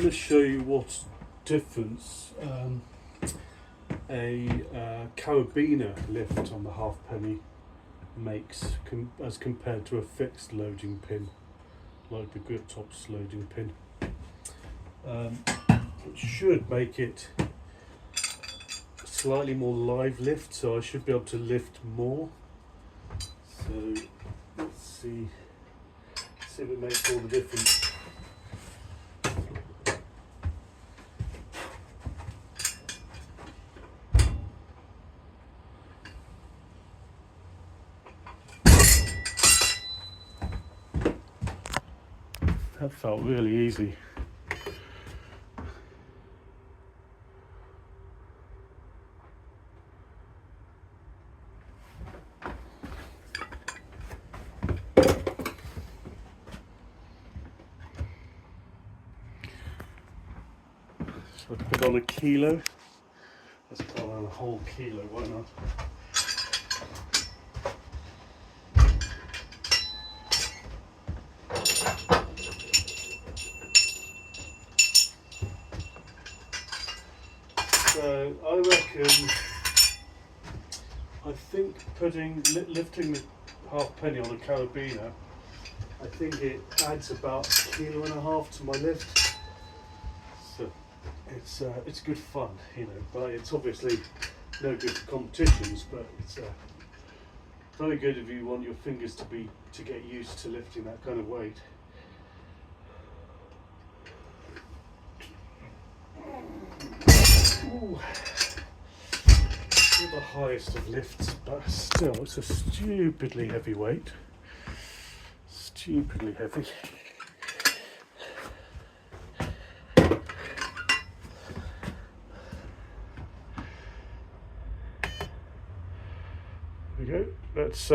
going to show you what difference a Carabiner lift on the halfpenny makes as compared to a fixed loading pin, like the Gripcraft.HPK loading pin. It should make it slightly more live lift, so I should be able to lift more. So let's see if it makes all the difference. That felt really easy. So I put on a kilo. Let's put on a whole kilo, why not? So I think lifting the halfpenny on a Carabiner, I think it adds about a kilo and a half to my lift. So it's good fun, you know, but it's obviously no good for competitions, but it's very good if you want your fingers to get used to lifting that kind of weight. Ooh. Not the highest of lifts, but still it's a stupidly heavy weight. Stupidly heavy. There we go. Let's